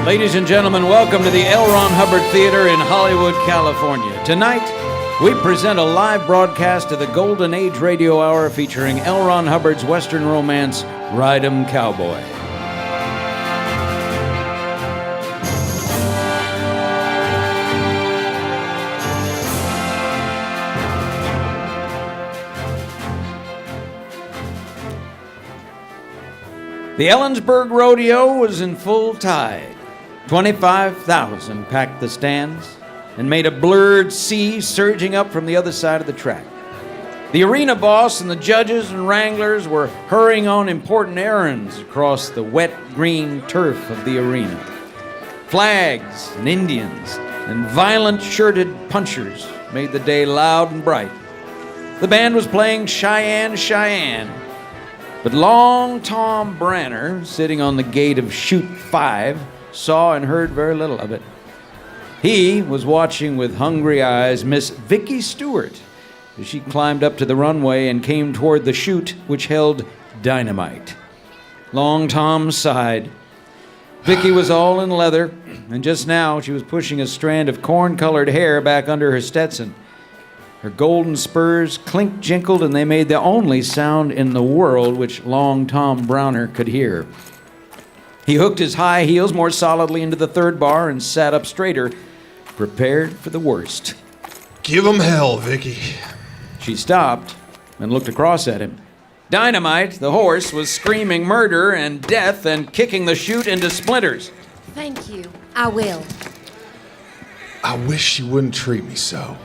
Ladies and gentlemen, welcome to the L. Ron Hubbard Theater in Hollywood, California. Tonight, we present a live broadcast of the Golden Age Radio Hour featuring L. Ron Hubbard's Western romance, Em Cowboy. The Ellensburg Rodeo was in full tide. 25,000 packed the stands and made a blurred sea surging up from the other side of the track. The arena boss and the judges and wranglers were hurrying on important errands across the wet green turf of the arena. Flags and Indians and violent shirted punchers made the day loud and bright. The band was playing Cheyenne, Cheyenne, but Long Tom Branner, sitting on the gate of Chute 5, saw and heard very little of it. He was watching with hungry eyes Miss Vicky Stewart as she climbed up to the runway and came toward the chute which held dynamite. Long Tom sighed. Vicky was all in leather, and just now she was pushing a strand of corn-colored hair back under her Stetson. Her golden spurs clink-jinkled, and they made the only sound in the world which Long Tom Branner could hear. He hooked his high heels more solidly into the third bar and sat up straighter, prepared for the worst. Give 'em hell, Vicky. She stopped and looked across at him. Dynamite, the horse, was screaming murder and death and kicking the chute into splinters. Thank you. I will. I wish she wouldn't treat me so.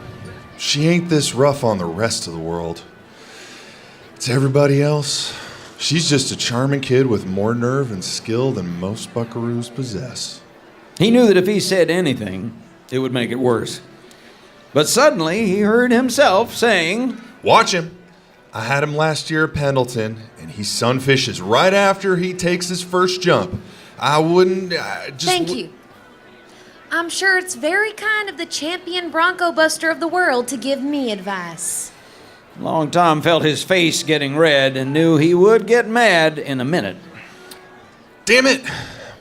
She ain't this rough on the rest of the world. It's everybody else. She's just a charming kid with more nerve and skill than most buckaroos possess. He knew that if he said anything, it would make it worse. But suddenly he heard himself saying, Watch him. I had him last year at Pendleton, and he sunfishes right after he takes his first jump. I wouldn't... Thank you. I'm sure it's very kind of the champion bronco buster of the world to give me advice. Long Tom felt his face getting red and knew he would get mad in a minute. Damn it!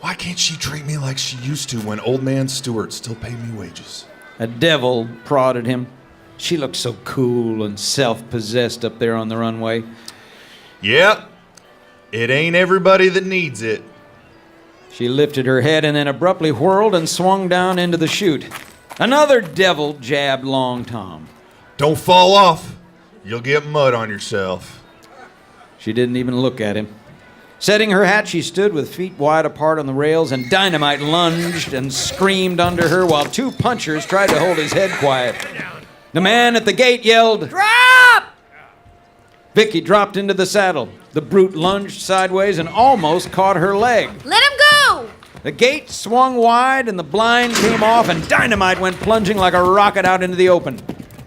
Why can't she treat me like she used to when old man Stewart still paid me wages? A devil prodded him. She looked so cool and self-possessed up there on the runway. Yep. It ain't everybody that needs it. She lifted her head and then abruptly whirled and swung down into the chute. Another devil jabbed Long Tom. Don't fall off. You'll get mud on yourself. She didn't even look at him. Setting her hat, she stood with feet wide apart on the rails, and Dynamite lunged and screamed under her while two punchers tried to hold his head quiet. The man at the gate yelled, "Drop!" Vicki dropped into the saddle. The brute lunged sideways and almost caught her leg. Let him go! The gate swung wide and the blind came off, and Dynamite went plunging like a rocket out into the open.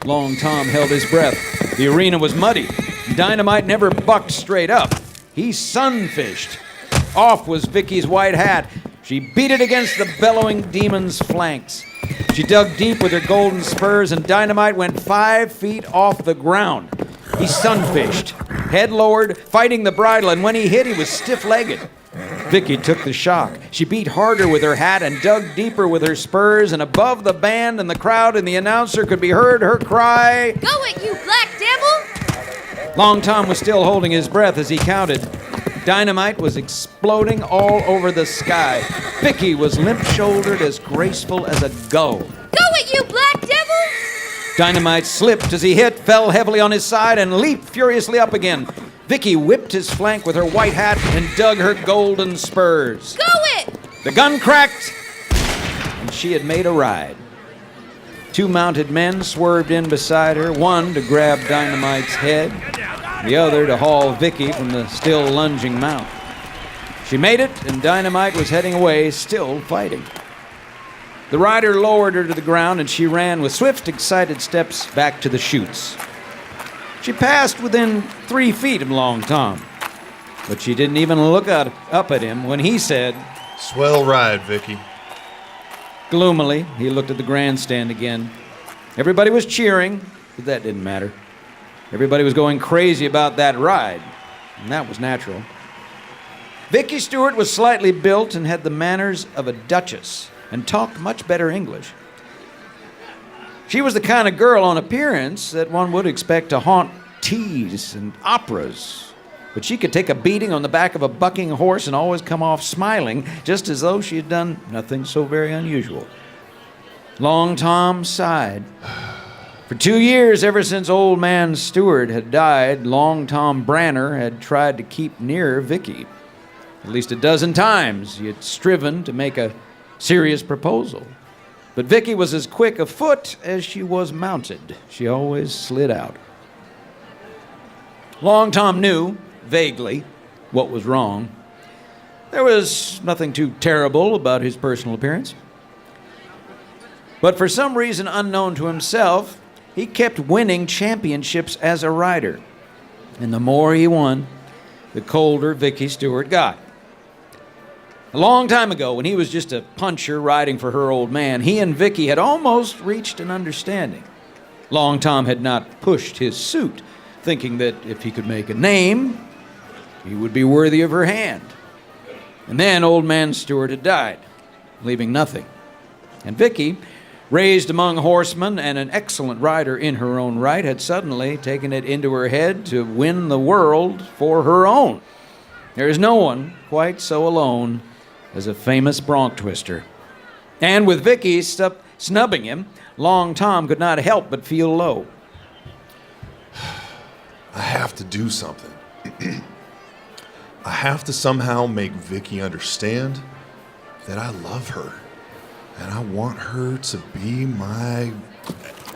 Long Tom held his breath. The arena was muddy. Dynamite never bucked straight up. He sunfished. Off was Vicky's white hat. She beat it against the bellowing demon's flanks. She dug deep with her golden spurs, and Dynamite went 5 feet off the ground. He sunfished, head lowered, fighting the bridle, and when he hit, he was stiff-legged. Vicky took the shock. She beat harder with her hat and dug deeper with her spurs, and above the band and the crowd and the announcer could be heard her cry, "Go it, you black devil!" Long Tom was still holding his breath as he counted. Dynamite was exploding all over the sky. Vicky was limp-shouldered, as graceful as a gull. "Go it, you black devil!" Dynamite slipped as he hit, fell heavily on his side, and leaped furiously up again. Vicky whipped his flank with her white hat and dug her golden spurs. "Go it!" The gun cracked, and she had made a ride. 2 mounted men swerved in beside her, one to grab Dynamite's head, the other to haul Vicky from the still lunging mount. She made it, and Dynamite was heading away, still fighting. The rider lowered her to the ground, and she ran with swift, excited steps back to the chutes. She passed within 3 feet of Long Tom, but she didn't even look up at him when he said, Swell ride, Vicky. Gloomily, he looked at the grandstand again. Everybody was cheering, but that didn't matter. Everybody was going crazy about that ride, and that was natural. Vicky Stewart was slightly built and had the manners of a duchess and talked much better English. She was the kind of girl on appearance that one would expect to haunt teas and operas, but she could take a beating on the back of a bucking horse and always come off smiling, just as though she had done nothing so very unusual. Long Tom sighed. For 2 years, ever since old man Stewart had died, Long Tom Branner had tried to keep near Vicky. At least a dozen times he had striven to make a serious proposal. But Vicky was as quick of foot as she was mounted. She always slid out. Long Tom knew, vaguely, what was wrong. There was nothing too terrible about his personal appearance. But for some reason unknown to himself, he kept winning championships as a rider. And the more he won, the colder Vicky Stewart got. A long time ago, when he was just a puncher riding for her old man, he and Vicky had almost reached an understanding. Long Tom had not pushed his suit, thinking that if he could make a name, he would be worthy of her hand. And then old man Stewart had died, leaving nothing. And Vicky, raised among horsemen and an excellent rider in her own right, had suddenly taken it into her head to win the world for her own. There is no one quite so alone as a famous bronc twister. And with Vicky snubbing him, Long Tom could not help but feel low. I have to do something. I have to somehow make Vicky understand that I love her. And I want her to be my...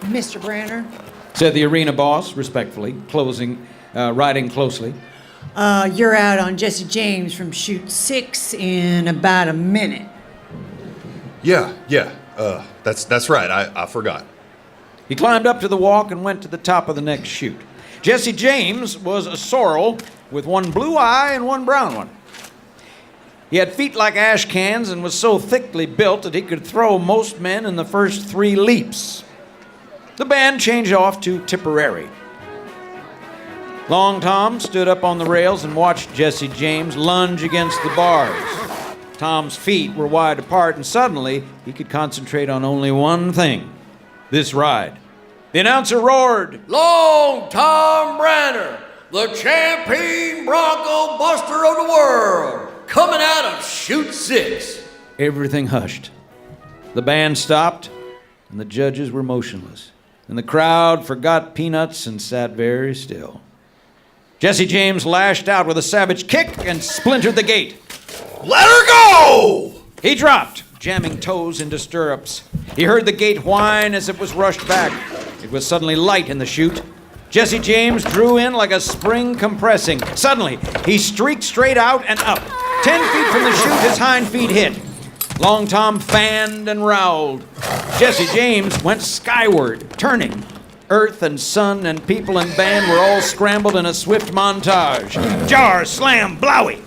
Mr. Branner? Said the arena boss, respectfully, riding closely. You're out on Jesse James from chute 6 in about a minute. Yeah, that's right. I forgot. He climbed up to the walk and went to the top of the next chute. Jesse James was a sorrel with one blue eye and one brown one. He had feet like ash cans and was so thickly built that he could throw most men in the first 3 leaps. The band changed off to Tipperary. Long Tom stood up on the rails and watched Jesse James lunge against the bars. Tom's feet were wide apart, and suddenly he could concentrate on only one thing: this ride. The announcer roared, Long Tom Branner, the champion bronco buster of the world, coming out of chute 6. Everything hushed. The band stopped, and the judges were motionless. And the crowd forgot peanuts and sat very still. Jesse James lashed out with a savage kick and splintered the gate. Let her go! He dropped, jamming toes into stirrups. He heard the gate whine as it was rushed back. It was suddenly light in the chute. Jesse James drew in like a spring compressing. Suddenly, he streaked straight out and up. 10 feet from the chute, his hind feet hit. Long Tom fanned and rowled. Jesse James went skyward, turning. Earth and sun and people and band were all scrambled in a swift montage. Jar, slam, blowie.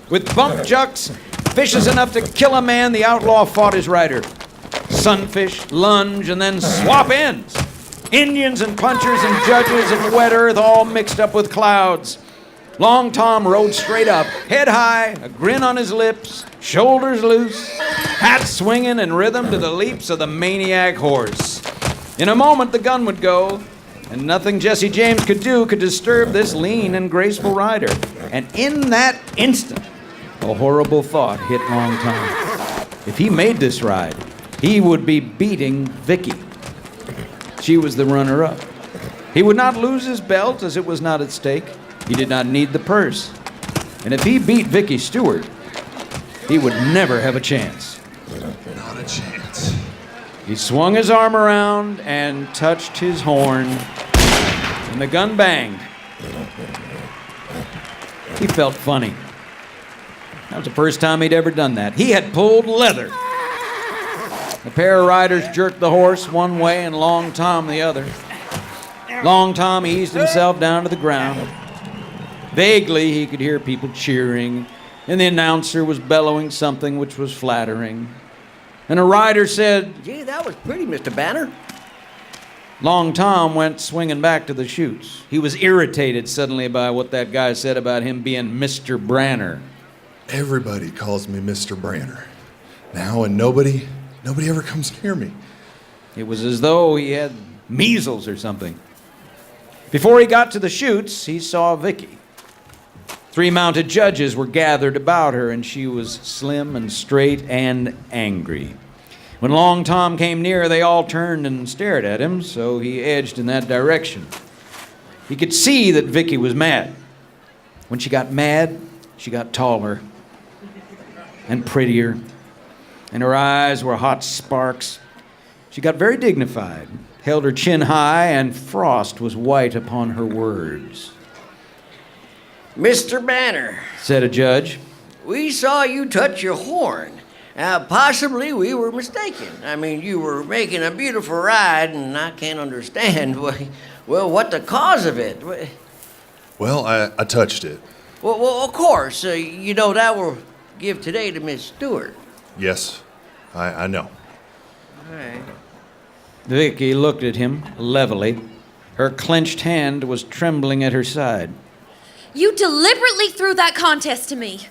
With bump jucks, vicious enough to kill a man, the outlaw fought his rider. Sunfish, lunge, and then swap ends. Indians and punchers and judges and wet earth all mixed up with clouds. Long Tom rode straight up, head high, a grin on his lips, shoulders loose, hat swinging in rhythm to the leaps of the maniac horse. In a moment, the gun would go, and nothing Jesse James could do could disturb this lean and graceful rider. And in that instant, a horrible thought hit Long Tom. If he made this ride, he would be beating Vicky. She was the runner-up. He would not lose his belt, as it was not at stake. He did not need the purse. And if he beat Vicky Stewart, he would never have a chance. Not a chance. He swung his arm around and touched his horn, and the gun banged. He felt funny. That was the first time he'd ever done that. He had pulled leather. The pair of riders jerked the horse one way and Long Tom the other. Long Tom eased himself down to the ground. Vaguely, he could hear people cheering, and the announcer was bellowing something which was flattering. And a rider said, Gee, that was pretty, Mr. Banner. Long Tom went swinging back to the chutes. He was irritated suddenly by what that guy said about him being Mr. Branner. Everybody calls me Mr. Branner now, and nobody ever comes near me. It was as though he had measles or something. Before he got to the chutes, he saw Vicky. 3 mounted judges were gathered about her, and she was slim and straight and angry. When Long Tom came near, they all turned and stared at him, so he edged in that direction. He could see that Vicky was mad. When she got mad, she got taller and prettier, and her eyes were hot sparks. She got very dignified, held her chin high, and frost was white upon her words. Mr. Branner, Said a judge. we saw you touch your horn. Possibly we were mistaken. I mean, you were making a beautiful ride, and I can't understand, what the cause of it. Well, I touched it. Well, of course, that will give today to Miss Stewart. Yes, I know. All right. Vicky looked at him levelly. Her clenched hand was trembling at her side. You deliberately threw that contest to me.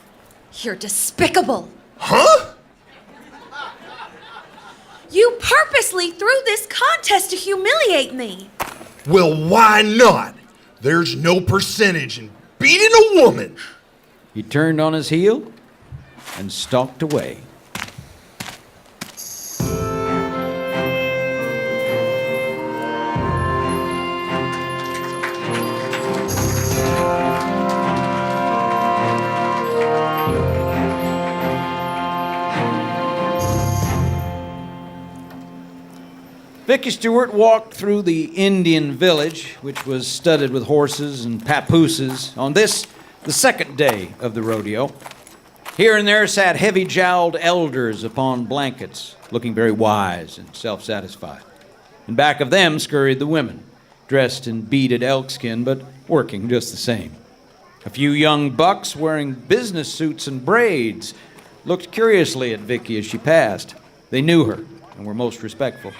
You're despicable. Huh? You purposely threw this contest to humiliate me. Well, why not? There's no percentage in beating a woman. He turned on his heel and stalked away. Vicky Stewart walked through the Indian village, which was studded with horses and papooses, on this, the second day of the rodeo. Here and there sat heavy-jowled elders upon blankets, looking very wise and self-satisfied. And back of them scurried the women, dressed in beaded elkskin, but working just the same. A few young bucks wearing business suits and braids looked curiously at Vicky as she passed. They knew her and were most respectful.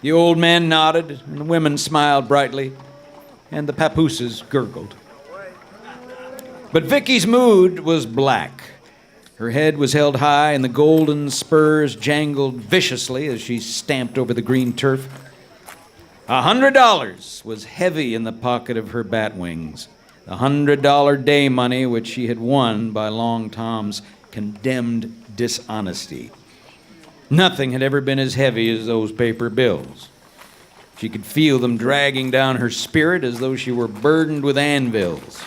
The old men nodded, and the women smiled brightly, and the papooses gurgled. But Vicky's mood was black. Her head was held high, and the golden spurs jangled viciously as she stamped over the green turf. $100 was heavy in the pocket of her bat wings, the $100 day money which she had won by Long Tom's condemned dishonesty. Nothing had ever been as heavy as those paper bills. She could feel them dragging down her spirit as though she were burdened with anvils.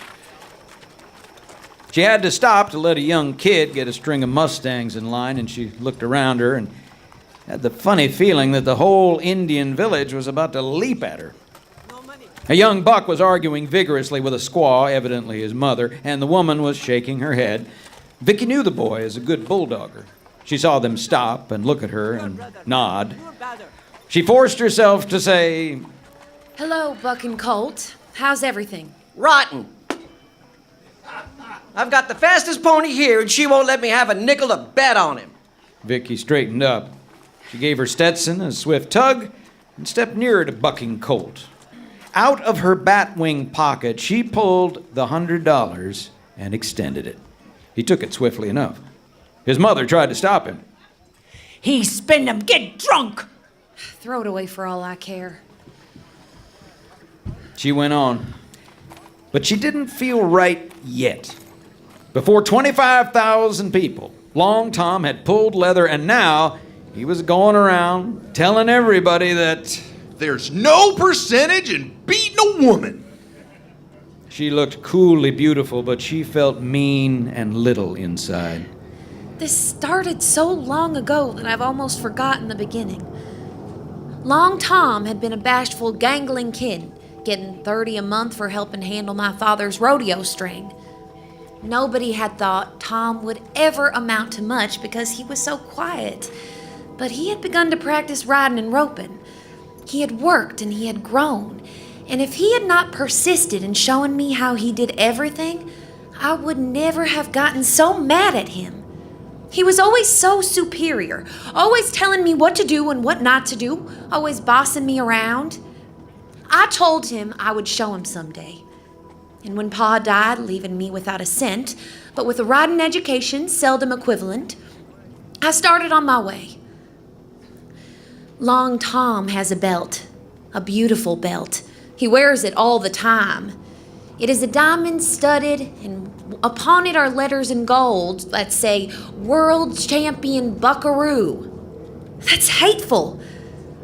She had to stop to let a young kid get a string of Mustangs in line, and she looked around her and had the funny feeling that the whole Indian village was about to leap at her. A young buck was arguing vigorously with a squaw, evidently his mother, and the woman was shaking her head. Vicky knew the boy as a good bulldogger. She saw them stop and look at her and nod. She forced herself to say, Hello, Buck and Colt. How's everything? Rotten. I've got the fastest pony here, and she won't let me have a nickel to bet on him. Vicky straightened up. She gave her Stetson a swift tug and stepped nearer to Bucking Colt. Out of her batwing pocket, she pulled the $100 and extended it. He took it swiftly enough. His mother tried to stop him. He spend 'em, get drunk. Throw it away for all I care. She went on. But she didn't feel right yet. Before 25,000 people, Long Tom had pulled leather, and now he was going around telling everybody that There's no percentage in beating a woman. she looked coolly beautiful, but she felt mean and little inside. This started so long ago that I've almost forgotten the beginning. Long Tom had been a bashful, gangling kid, getting $30 a month for helping handle my father's rodeo string. Nobody had thought Tom would ever amount to much because he was so quiet. But he had begun to practice riding and roping. He had worked and he had grown. And if he had not persisted in showing me how he did everything, I would never have gotten so mad at him. He was always so superior, always telling me what to do and what not to do, always bossing me around. I told him I would show him someday. And when Pa died, leaving me without a cent, but with a riding education seldom equivalent, I started on my way. Long Tom has a belt, a beautiful belt. He wears it all the time. It is a diamond studded, and upon it are letters in gold that say, World Champion Buckeroo. That's hateful.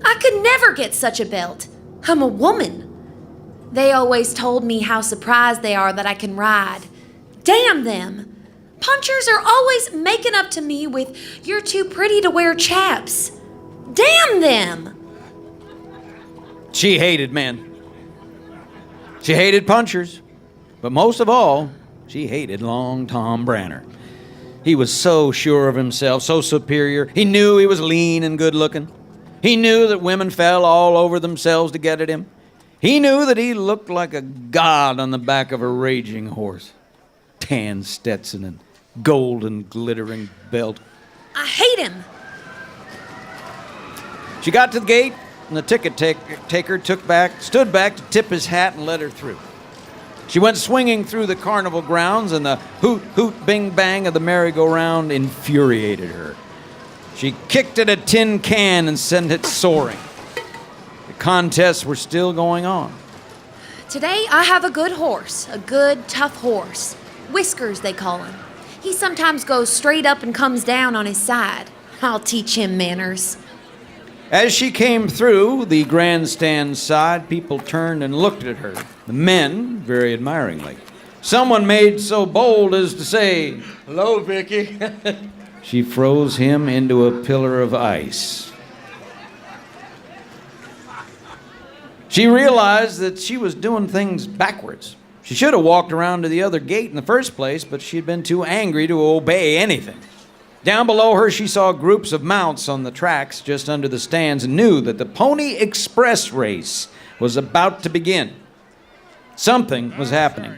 I could never get such a belt. I'm a woman. They always told me how surprised they are that I can ride. Damn them. Punchers are always making up to me with, you're too pretty to wear chaps. Damn them. She hated men. She hated punchers. But most of all, she hated Long Tom Branner. He was so sure of himself, so superior. He knew he was lean and good-looking. He knew that women fell all over themselves to get at him. He knew that he looked like a god on the back of a raging horse. Tan Stetson and golden glittering belt. I hate him. She got to the gate, and the ticket taker stood back to tip his hat and let her through. She went swinging through the carnival grounds, and the hoot, hoot, bing, bang of the merry-go-round infuriated her. She kicked at a tin can and sent it soaring. The contests were still going on. Today I have a good horse, a good, tough horse. Whiskers, they call him. He sometimes goes straight up and comes down on his side. I'll teach him manners. As she came through the grandstand side, people turned and looked at her, the men very admiringly. Someone made so bold as to say, "Hello, Vicky." She froze him into a pillar of ice. She realized that she was doing things backwards. She should have walked around to the other gate in the first place, but she'd been too angry to obey anything. Down below her, she saw groups of mounts on the tracks just under the stands and knew that the Pony Express race was about to begin. Something was happening.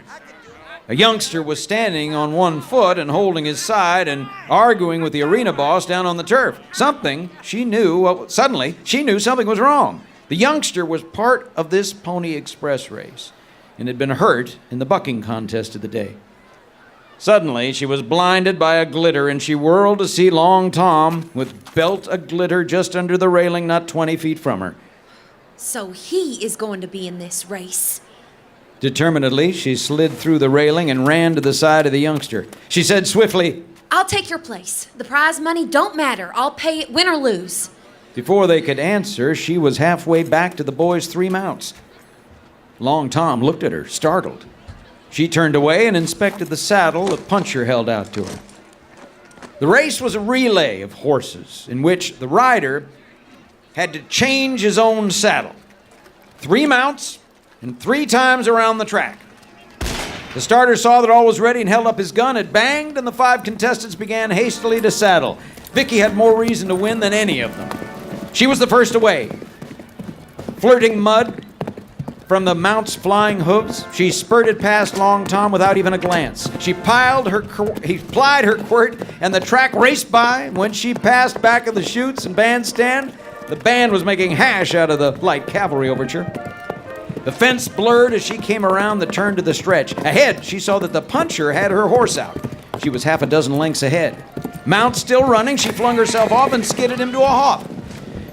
A youngster was standing on one foot and holding his side and arguing with the arena boss down on the turf. Suddenly, she knew something was wrong. The youngster was part of this Pony Express race and had been hurt in the bucking contest of the day. Suddenly, she was blinded by a glitter, and she whirled to see Long Tom with belt a-glitter just under the railing not 20 feet from her. So he is going to be in this race. Determinedly, she slid through the railing and ran to the side of the youngster. She said swiftly, I'll take your place. The prize money don't matter. I'll pay it win or lose. Before they could answer, she was halfway back to the boys' 3 mounts. Long Tom looked at her, startled. She turned away and inspected the saddle the puncher held out to her. The race was a relay of horses in which the rider had to change his own saddle. 3 mounts and 3 times around the track. The starter saw that all was ready and held up his gun. It banged, and the 5 contestants began hastily to saddle. Vicky had more reason to win than any of them. She was the first away. Flirting mud from the mount's flying hooves, she spurted past Long Tom without even a glance. He plied her quirt, and the track raced by. When she passed back of the chutes and bandstand, the band was making hash out of the light cavalry overture. The fence blurred as she came around the turn to the stretch. Ahead, she saw that the puncher had her horse out. She was half a dozen lengths ahead. Mount still running, she flung herself off and skidded him to a hop.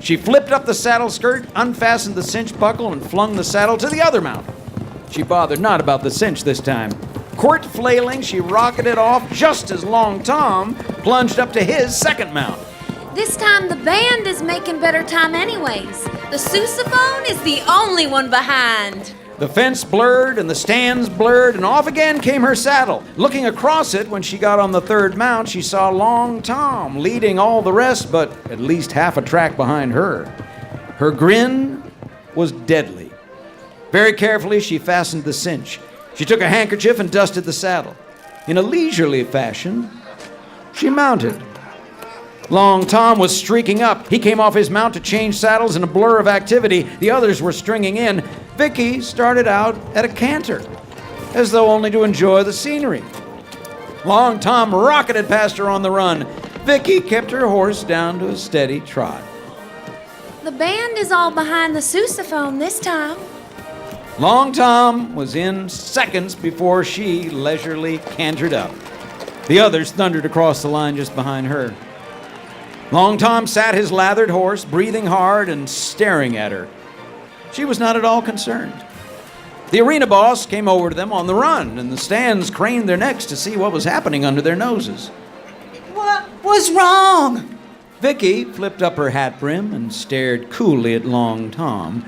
She flipped up the saddle skirt, unfastened the cinch buckle, and flung the saddle to the other mount. She bothered not about the cinch this time. Quirt flailing, she rocketed off just as Long Tom plunged up to his second mount. This time the band is making better time anyways. The sousaphone is the only one behind. The fence blurred and the stands blurred, and off again came her saddle. Looking across it, when she got on the third mount, she saw Long Tom leading all the rest, but at least half a track behind her. Her grin was deadly. Very carefully, she fastened the cinch. She took a handkerchief and dusted the saddle. In a leisurely fashion, she mounted. Long Tom was streaking up. He came off his mount to change saddles in a blur of activity. The others were stringing in. Vicky started out at a canter, as though only to enjoy the scenery. Long Tom rocketed past her on the run. Vicky kept her horse down to a steady trot. The band is all behind the sousaphone this time. Long Tom was in seconds before she leisurely cantered up. The others thundered across the line just behind her. Long Tom sat his lathered horse, breathing hard and staring at her. She was not at all concerned. The arena boss came over to them on the run, and the stands craned their necks to see what was happening under their noses. What was wrong? Vicky flipped up her hat brim and stared coolly at Long Tom.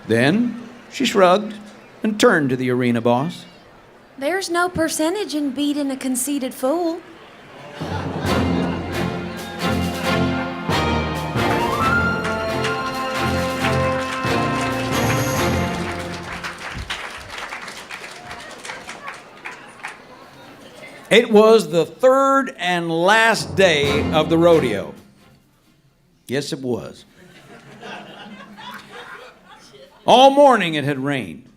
Then she shrugged and turned to the arena boss. There's no percentage in beating a conceited fool. It was the third and last day of the rodeo. Yes, it was. All morning it had rained,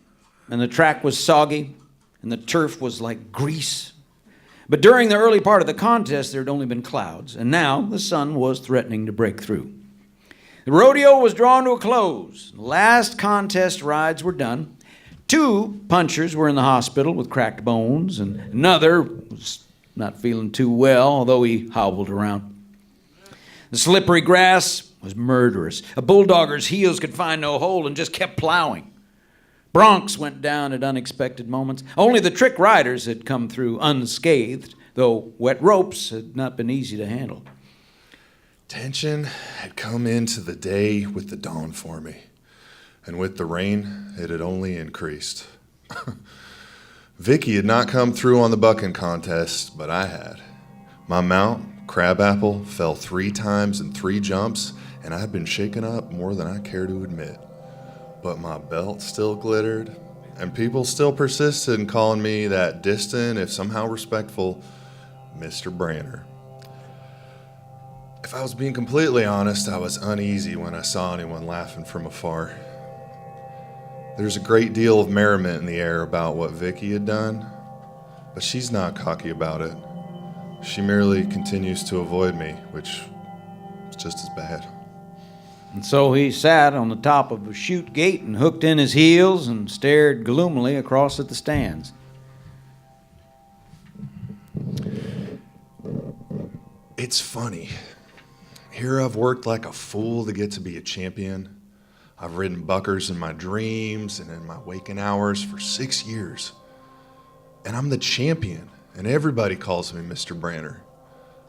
and the track was soggy, and the turf was like grease. But during the early part of the contest, there had only been clouds, and now the sun was threatening to break through. The rodeo was drawn to a close. The last contest rides were done. 2 punchers were in the hospital with cracked bones, and another was not feeling too well, although he hobbled around. The slippery grass was murderous. A bulldogger's heels could find no hold and just kept plowing. Broncs went down at unexpected moments. Only the trick riders had come through unscathed, though wet ropes had not been easy to handle. Tension had come into the day with the dawn for me, and with the rain, it had only increased. Vicky had not come through on the bucking contest, but I had. My mount, Crabapple, fell 3 times in 3 jumps, and I had been shaken up more than I care to admit. But my belt still glittered, and people still persisted in calling me that distant, if somehow respectful, Mr. Branner. If I was being completely honest, I was uneasy when I saw anyone laughing from afar. There's a great deal of merriment in the air about what Vicky had done, but she's not cocky about it. She merely continues to avoid me, which is just as bad. And so he sat on the top of a chute gate and hooked in his heels and stared gloomily across at the stands. It's funny. Here I've worked like a fool to get to be a champion. I've ridden buckers in my dreams and in my waking hours for 6 years. And I'm the champion, and everybody calls me Mr. Branner.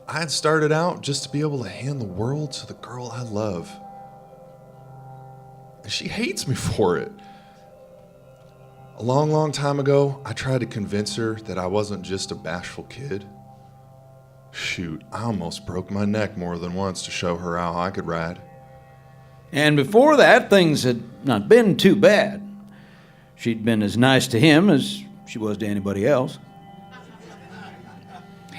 I had started out just to be able to hand the world to the girl I love. And she hates me for it. A long, long time ago, I tried to convince her that I wasn't just a bashful kid. Shoot, I almost broke my neck more than once to show her how I could ride. And before that, things had not been too bad. She'd been as nice to him as she was to anybody else.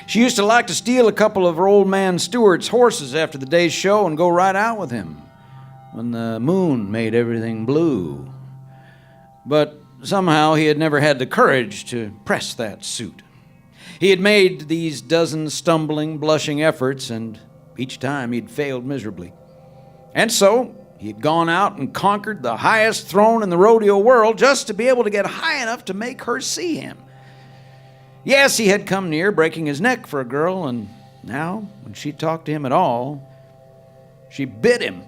She used to like to steal a couple of her old man Stewart's horses after the day's show and go right out with him when the moon made everything blue. But somehow he had never had the courage to press that suit. He had made these dozen stumbling, blushing efforts, and each time he'd failed miserably. And so he had gone out and conquered the highest throne in the rodeo world just to be able to get high enough to make her see him. Yes, he had come near breaking his neck for a girl, and now, when she talked to him at all, she bit him.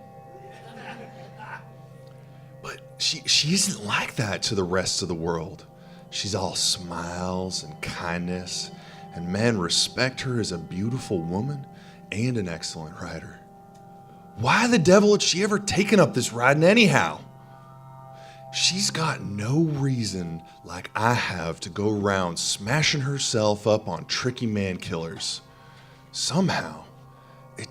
But she isn't like that to the rest of the world. She's all smiles and kindness, and men respect her as a beautiful woman and an excellent rider. Why the devil had she ever taken up this riding anyhow? She's got no reason like I have to go around smashing herself up on tricky man killers. Somehow,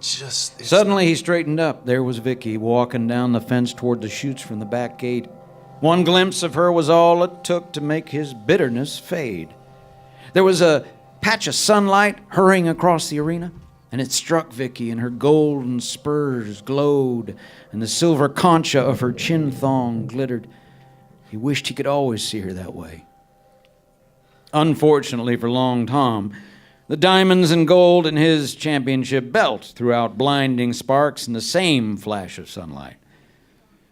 Suddenly he straightened up. There was Vicky walking down the fence toward the chutes from the back gate. One glimpse of her was all it took to make his bitterness fade. There was a patch of sunlight hurrying across the arena, and it struck Vicky, and her golden spurs glowed, and the silver concha of her chin thong glittered. He wished he could always see her that way. Unfortunately for Long Tom, the diamonds and gold in his championship belt threw out blinding sparks in the same flash of sunlight.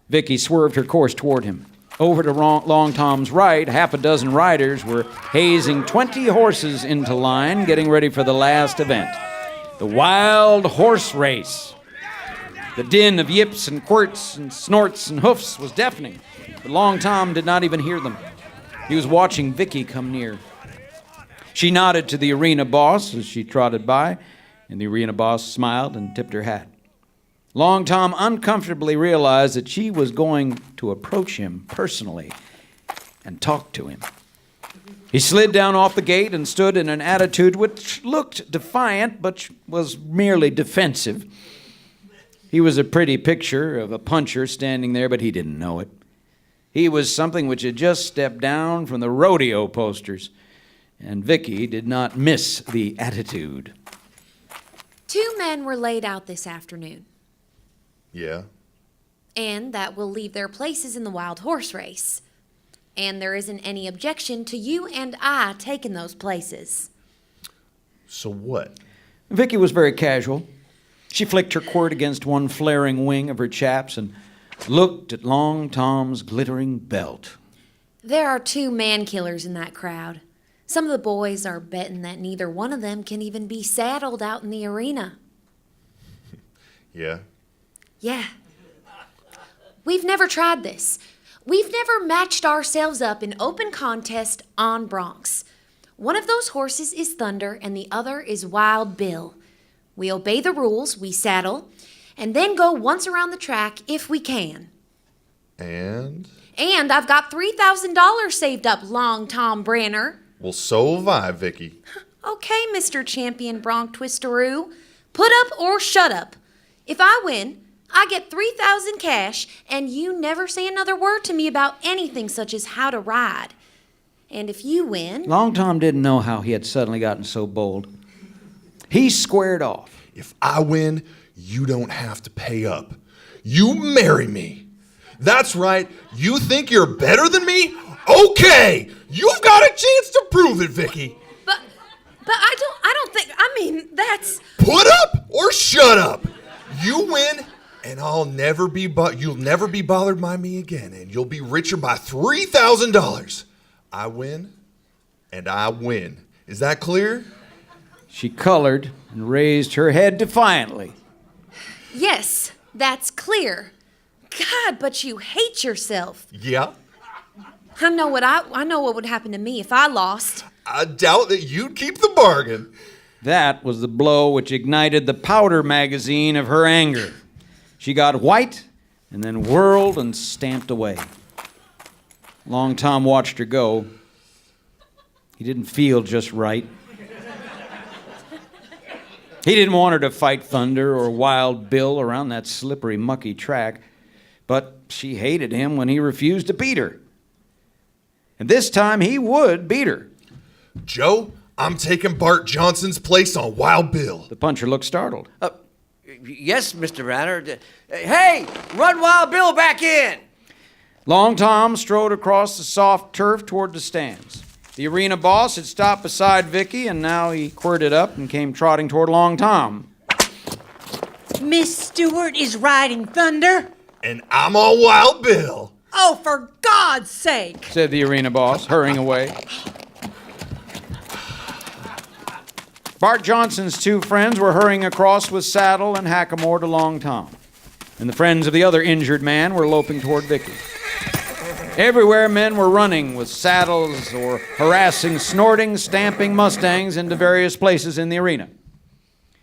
Vicky swerved her course toward him. Over to Long Tom's right, half a dozen riders were hazing 20 horses into line, getting ready for the last event, the wild horse race. The din of yips and quirts and snorts and hoofs was deafening, but Long Tom did not even hear them. He was watching Vicky come near. She nodded to the arena boss as she trotted by, and the arena boss smiled and tipped her hat. Long Tom uncomfortably realized that she was going to approach him personally and talk to him. He slid down off the gate and stood in an attitude which looked defiant but was merely defensive. He was a pretty picture of a puncher standing there, but he didn't know it. He was something which had just stepped down from the rodeo posters, and Vicky did not miss the attitude. 2 men were laid out this afternoon, Yeah? and that will leave their places in the wild horse race. And there isn't any objection to you and I taking those places. So what? Vicky was very casual. She flicked her quirt against one flaring wing of her chaps and looked at Long Tom's glittering belt. There are 2 man-killers in that crowd. Some of the boys are betting that neither one of them can even be saddled out in the arena. Yeah? Yeah. We've never tried this. We've never matched ourselves up in open contest on broncs. One of those horses is Thunder and the other is Wild Bill. We obey the rules, we saddle, and then go once around the track if we can. And? And I've got $3,000 saved up, Long Tom Branner. Well, so have I, Vicky. Okay, Mr. Champion Bronc Twisteroo. Put up or shut up. If I win, I get $3,000 cash, and you never say another word to me about anything such as how to ride. And if you win... Long Tom didn't know how he had suddenly gotten so bold. He squared off. If I win, you don't have to pay up. You marry me. That's right. You think you're better than me? Okay! You've got a chance to prove it, Vicky. But I don't think, I mean, that's... Put up or shut up. You win, and you'll never be bothered by me again, and you'll be richer by $3,000. I win, and I win. Is that clear? She colored and raised her head defiantly. Yes, that's clear. God, but you hate yourself. Yeah. I know what would happen to me if I lost. I doubt that you'd keep the bargain. That was the blow which ignited the powder magazine of her anger. She got white and then whirled and stamped away. Long Tom watched her go. He didn't feel just right. He didn't want her to fight Thunder or Wild Bill around that slippery, mucky track, but she hated him when he refused to beat her. And this time he would beat her. Joe, I'm taking Bart Johnson's place on Wild Bill. The puncher looked startled. Yes, Mr. Branner. Hey, run Wild Bill back in. Long Tom strode across the soft turf toward the stands. The arena boss had stopped beside Vicky, and now he quirted up and came trotting toward Long Tom. Miss Stewart is riding Thunder. And I'm on Wild Bill. Oh, for God's sake! Said the arena boss, hurrying away. Bart Johnson's 2 friends were hurrying across with saddle and hackamore to Long Tom, and the friends of the other injured man were loping toward Vicky. Everywhere men were running with saddles or harassing, snorting, stamping Mustangs into various places in the arena.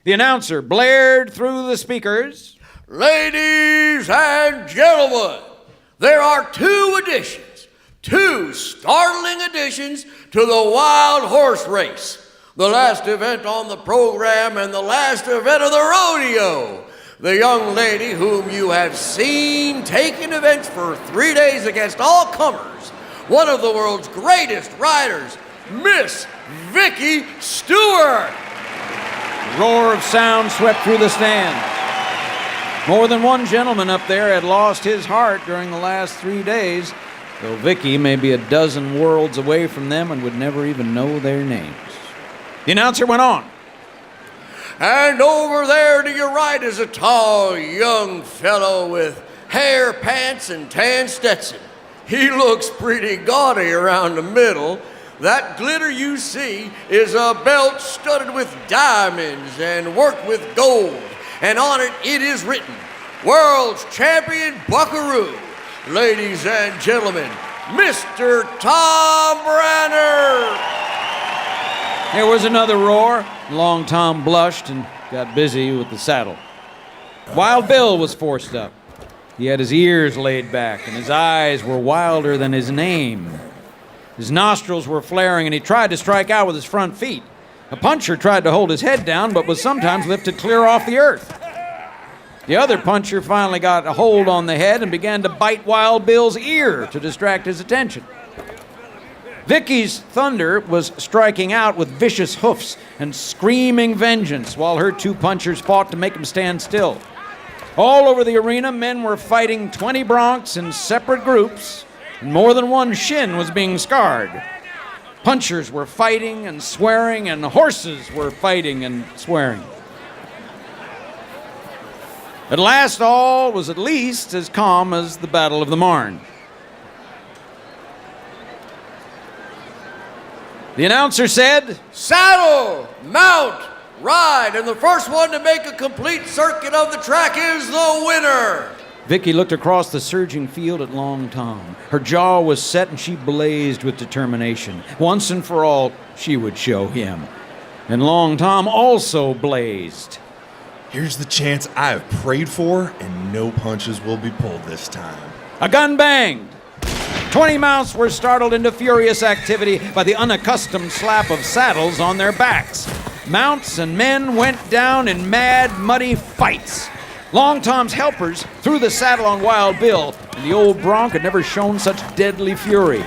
The announcer blared through the speakers. Ladies and gentlemen, there are 2 additions, 2 startling additions to the wild horse race. The last event on the program and the last event of the rodeo. The young lady whom you have seen taking events for 3 days against all comers. One of the world's greatest riders, Miss Vicky Stewart. A roar of sound swept through the stand. More than one gentleman up there had lost his heart during the last 3 days, though Vicky may be a dozen worlds away from them and would never even know their names. The announcer went on. And over there to your right is a tall young fellow with hair, pants, and tan Stetson. He looks pretty gaudy around the middle. That glitter you see is a belt studded with diamonds and worked with gold. And on it is written, World's Champion Buckeroo. Ladies and gentlemen, Mr. Tom Branner. There was another roar. Long Tom blushed and got busy with the saddle. Wild Bill was forced up. He had his ears laid back, and his eyes were wilder than his name. His nostrils were flaring, and he tried to strike out with his front feet. A puncher tried to hold his head down, but was sometimes lifted clear off the earth. The other puncher finally got a hold on the head and began to bite Wild Bill's ear to distract his attention. Vicky's Thunder was striking out with vicious hoofs and screaming vengeance while her two punchers fought to make him stand still. All over the arena, men were fighting 20 broncs in separate groups, and more than one shin was being scarred. Punchers were fighting and swearing, and horses were fighting and swearing. At last, all was at least as calm as the Battle of the Marne. The announcer said, Saddle, mount, ride, and the first one to make a complete circuit of the track is the winner. Vicky looked across the surging field at Long Tom. Her jaw was set and she blazed with determination. Once and for all, she would show him. And Long Tom also blazed. Here's the chance I have prayed for, and no punches will be pulled this time. A gun banged. 20 mounts were startled into furious activity by the unaccustomed slap of saddles on their backs. Mounts and men went down in mad, muddy fights. Long Tom's helpers threw the saddle on Wild Bill, and the old bronc had never shown such deadly fury.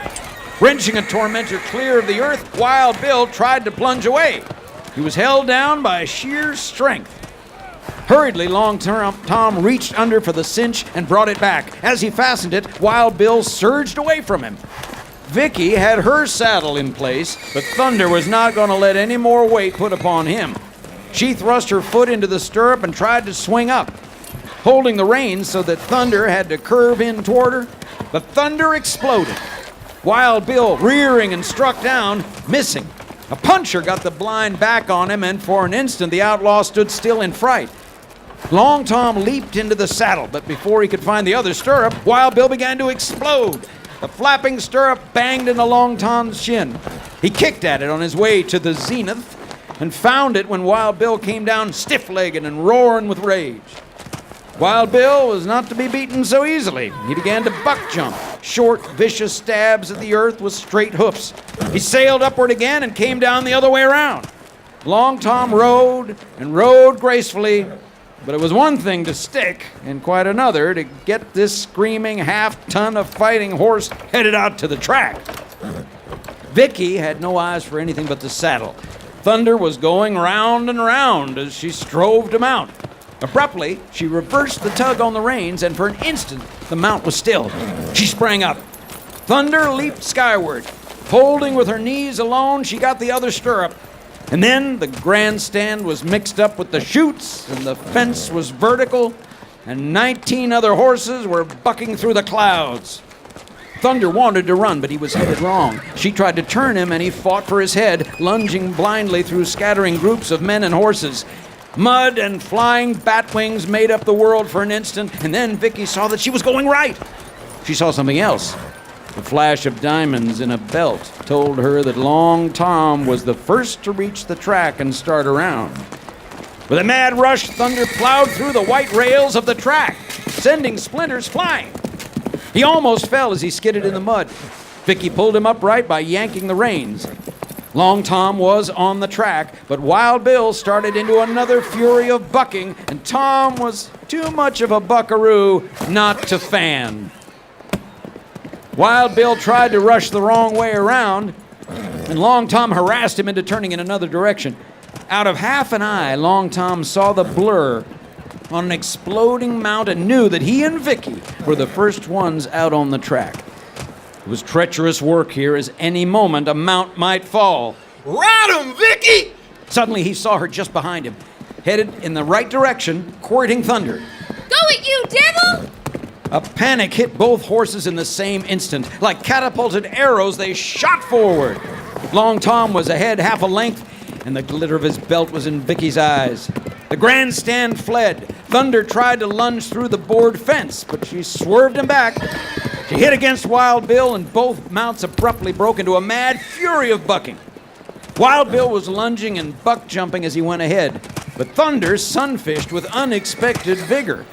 Wrenching a tormentor clear of the earth, Wild Bill tried to plunge away. He was held down by sheer strength. Hurriedly, Long Tom reached under for the cinch and brought it back. As he fastened it, Wild Bill surged away from him. Vicky had her saddle in place, but Thunder was not going to let any more weight put upon him. She thrust her foot into the stirrup and tried to swing up, holding the reins so that Thunder had to curve in toward her. But Thunder exploded. Wild Bill rearing and struck down, missing. A puncher got the blind back on him, and for an instant the outlaw stood still in fright. Long Tom leaped into the saddle, but before he could find the other stirrup, Wild Bill began to explode. The flapping stirrup banged into Long Tom's shin. He kicked at it on his way to the zenith and found it when Wild Bill came down stiff-legged and roaring with rage. Wild Bill was not to be beaten so easily. He began to buck jump, short, vicious stabs at the earth with straight hoofs. He sailed upward again and came down the other way around. Long Tom rode and rode gracefully, but it was one thing to stick and quite another to get this screaming half-ton of fighting horse headed out to the track. Vicky had no eyes for anything but the saddle. Thunder was going round and round as she strove to mount. Abruptly, she reversed the tug on the reins, and for an instant, the mount was still. She sprang up. Thunder leaped skyward. Holding with her knees alone, she got the other stirrup. And then the grandstand was mixed up with the chutes, and the fence was vertical, and 19 other horses were bucking through the clouds. Thunder wanted to run, but he was headed wrong. She tried to turn him, and he fought for his head, lunging blindly through scattering groups of men and horses. Mud and flying bat wings made up the world for an instant, and then Vicky saw that she was going right. She saw something else. The flash of diamonds in a belt told her that Long Tom was the first to reach the track and start around. With a mad rush, Thunder plowed through the white rails of the track, sending splinters flying. He almost fell as he skidded in the mud. Vicky pulled him upright by yanking the reins. Long Tom was on the track, but Wild Bill started into another fury of bucking, and Tom was too much of a buckaroo not to fan. Wild Bill tried to rush the wrong way around, and Long Tom harassed him into turning in another direction. Out of half an eye, Long Tom saw the blur on an exploding mount and knew that he and Vicky were the first ones out on the track. It was treacherous work here, as any moment a mount might fall. Ride him, Vicky! Suddenly he saw her just behind him, headed in the right direction, courting Thunder. Go it, you devil! A panic hit both horses in the same instant. Like catapulted arrows, they shot forward. Long Tom was ahead half a length, and the glitter of his belt was in Vicky's eyes. The grandstand fled. Thunder tried to lunge through the board fence, but she swerved him back. She hit against Wild Bill, and both mounts abruptly broke into a mad fury of bucking. Wild Bill was lunging and buck jumping as he went ahead, but Thunder sunfished with unexpected vigor.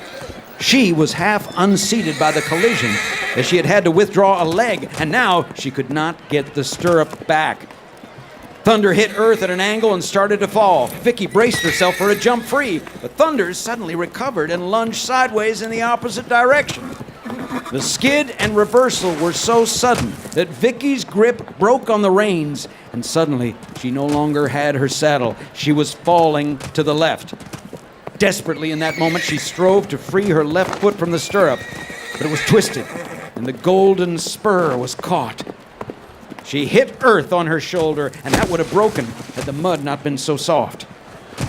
She was half unseated by the collision, as she had had to withdraw a leg, and now she could not get the stirrup back. Thunder hit earth at an angle and started to fall. Vicky braced herself for a jump free, but Thunder suddenly recovered and lunged sideways in the opposite direction. The skid and reversal were so sudden that Vicky's grip broke on the reins, and suddenly she no longer had her saddle. She was falling to the left. Desperately in that moment, she strove to free her left foot from the stirrup, but it was twisted, and the golden spur was caught. She hit earth on her shoulder, and that would have broken had the mud not been so soft.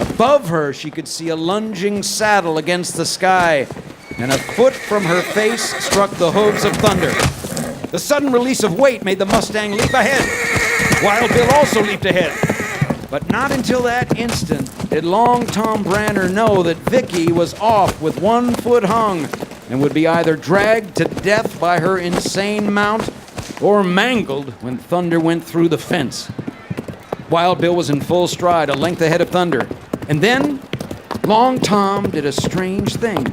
Above her, she could see a lunging saddle against the sky, and a foot from her face struck the hooves of Thunder. The sudden release of weight made the Mustang leap ahead. Wild Bill also leaped ahead. But not until that instant did Long Tom Branner know that Vicky was off with 1 foot hung and would be either dragged to death by her insane mount or mangled when Thunder went through the fence. Wild Bill was in full stride, a length ahead of Thunder. And then Long Tom did a strange thing.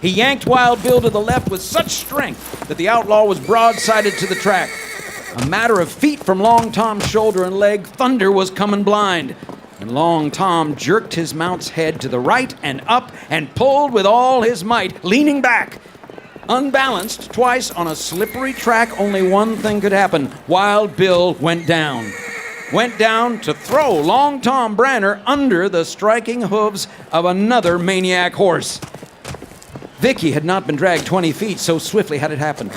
He yanked Wild Bill to the left with such strength that the outlaw was broadsided to the track. A matter of feet from Long Tom's shoulder and leg, Thunder was coming blind. And Long Tom jerked his mount's head to the right and up and pulled with all his might, leaning back. Unbalanced twice on a slippery track, only one thing could happen. Wild Bill went down. Went down to throw Long Tom Branner under the striking hooves of another maniac horse. Vicky had not been dragged 20 feet, so swiftly had it happened.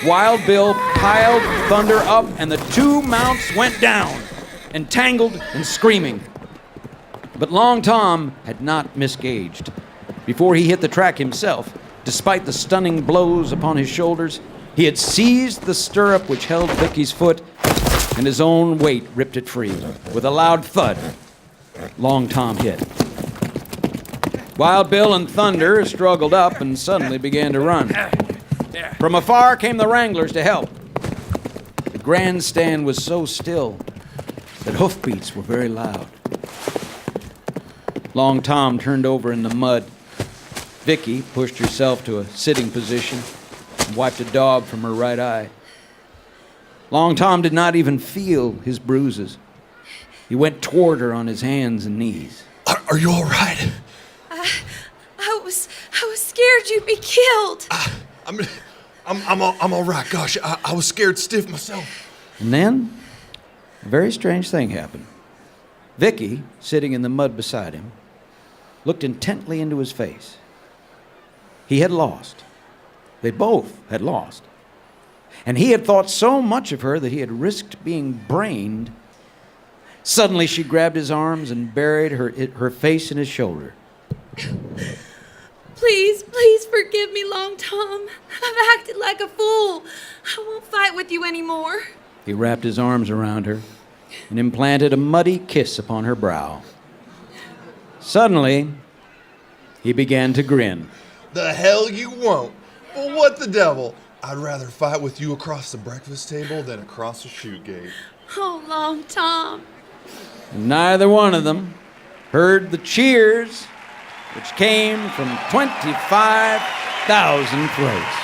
Wild Bill piled Thunder up, and the two mounts went down, entangled and screaming. But Long Tom had not misgauged. Before he hit the track himself, despite the stunning blows upon his shoulders, he had seized the stirrup which held Vicky's foot, and his own weight ripped it free. With a loud thud, Long Tom hit. Wild Bill and Thunder struggled up and suddenly began to run. From afar came the wranglers to help. The grandstand was so still that hoofbeats were very loud. Long Tom turned over in the mud. Vicky pushed herself to a sitting position and wiped a daub from her right eye. Long Tom did not even feel his bruises. He went toward her on his hands and knees. Are you all right? I was scared you'd be killed. I'm all right. Gosh, I was scared stiff myself. And then a very strange thing happened. Vicky, sitting in the mud beside him, looked intently into his face. He had lost. They both had lost. And he had thought so much of her that he had risked being brained. Suddenly she grabbed his arms and buried her face in his shoulder. Please forgive me, Long Tom. I've acted like a fool. I won't fight with you anymore. He wrapped his arms around her and implanted a muddy kiss upon her brow. Suddenly, he began to grin. The hell you won't. Well, what the devil? I'd rather fight with you across the breakfast table than across the chute gate. Oh, Long Tom. And neither one of them heard the cheers which came from 25,000 throats.